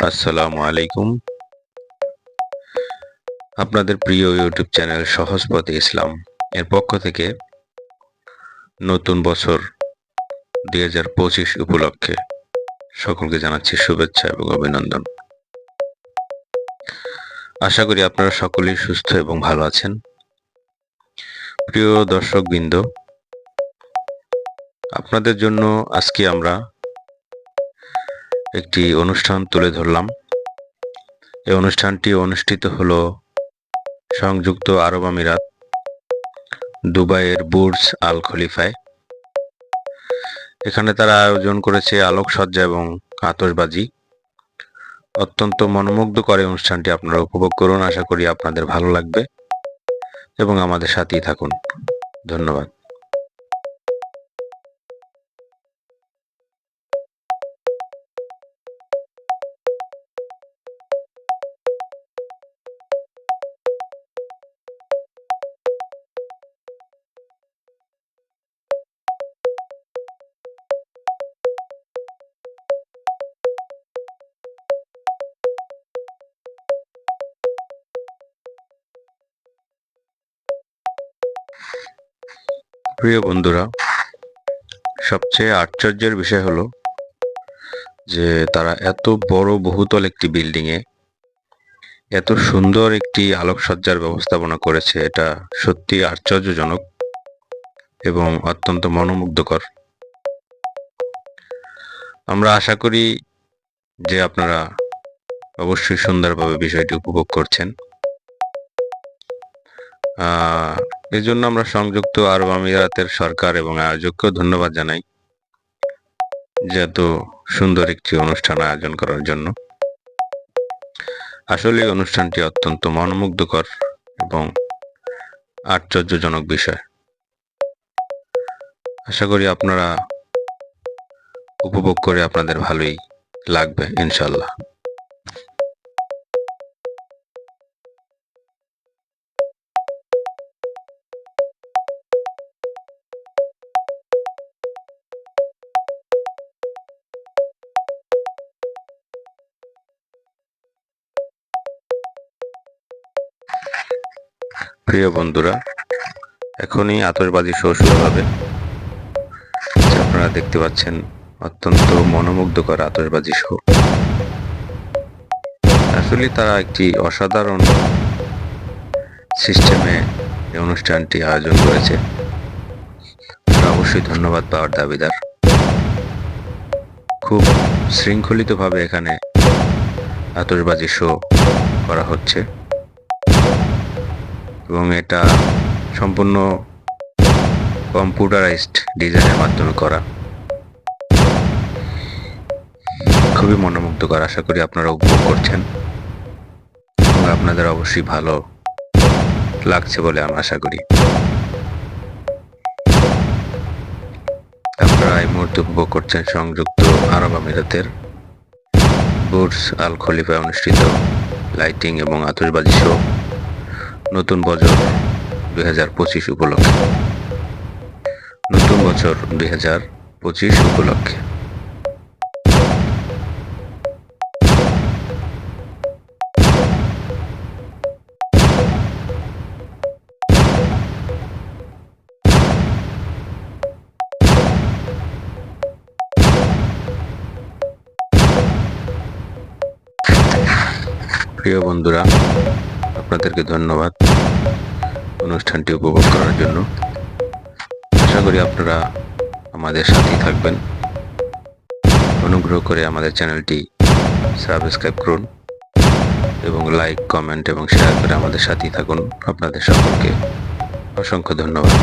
আসসালামু আলাইকুম। আপনাদের প্রিয় ইউটিউব চ্যানেল সহজ পথে ইসলাম এর পক্ষ থেকে নতুন বছর 2025 উপলক্ষে সকলকে জানাচ্ছি শুভেচ্ছা এবং অভিনন্দন। আশা করি আপনারা সকলেই সুস্থ এবং ভালো আছেন। প্রিয় দর্শকবৃন্দ, আপনাদের জন্য আজকে আমরা একটি অনুষ্ঠান তুলে ধরলাম। এই অনুষ্ঠানটি অনুষ্ঠিত হলো সংযুক্ত আরব আমিরাত দুবাইয়ের বুর্জ আল খলিফায়। এখানে তারা আয়োজন করেছে আলোকসজ্জা এবং আতশবাজি। অত্যন্ত মনোমুগ্ধকর এই অনুষ্ঠানটি আপনারা উপভোগ করুন। আশা করি আপনাদের ভালো লাগবে এবং আমাদের সাথেই থাকুন। ধন্যবাদ। প্রিয় বন্ধুরা, সবচেয়ে আশ্চর্যের বিষয় হলো যে তারা এত বড় বহুতল একটি বিল্ডিংয়ে এত সুন্দর একটি আলোকসজ্জার ব্যবস্থাপনা করেছে। এটা সত্যি আশ্চর্যজনক এবং অত্যন্ত মনোমুগ্ধকর। আমরা আশা করি যে আপনারা অবশ্যই সুন্দরভাবে বিষয়টি উপভোগ করছেন। এজন্য আমরা সংযুক্ত আরব আমিরাতের সরকার এবং আয়োজককেও ধন্যবাদ জানাই যে এত সুন্দর একটি অনুষ্ঠান আয়োজন করার জন্য। আসলে এই অনুষ্ঠানটি অত্যন্ত মনোমুগ্ধকর এবং আশ্চর্যজনক বিষয়। আশা করি আপনারা উপভোগ করে আপনাদের ভালোই লাগবে ইনশাল্লাহ। প্রিয় বন্ধুরা, এখনই আতশবাজি শো শুরু হবে। আপনারা দেখতে পাচ্ছেন অত্যন্ত মনোমুগ্ধকর আতশবাজি শো। আসলে তারা একটি অসাধারণ সিস্টেমে এই অনুষ্ঠানটি আয়োজন করেছে। অবশ্যই ধন্যবাদ পাওয়ার দাবিদার। খুব শৃঙ্খলিতভাবে এখানে আতশবাজি শো করা হচ্ছে এবং এটা সম্পূর্ণ কম্পিউটারাইজড ডিজাইনের মাধ্যমে করা। খুবই মনোমুগ্ধকর। আশা করি আপনারা উপভোগ করছেন এবং আপনাদের অবশ্যই ভালো লাগছে বলে আমি আশা করি। আপনারা এই মুহূর্তে উপভোগ করছেন সংযুক্ত আরব আমিরাতের বুর্জ আল খলিফায় অনুষ্ঠিত লাইটিং এবং আতশবাজি শো নতুন বছর 2025 উপলক্ষে। নতুন বছর 2025 উপলক্ষে। প্রিয় বন্ধুরা, আপনাদেরকে ধন্যবাদ অনুষ্ঠানটি উপভোগ করার জন্য। আশা করি আপনারা আমাদের সাথেই থাকবেন। অনুগ্রহ করে আমাদের চ্যানেলটি সাবস্ক্রাইব করুন এবং লাইক, কমেন্ট এবং শেয়ার করে আমাদের সাথেই থাকুন। আপনাদের সকলকে অসংখ্য ধন্যবাদ।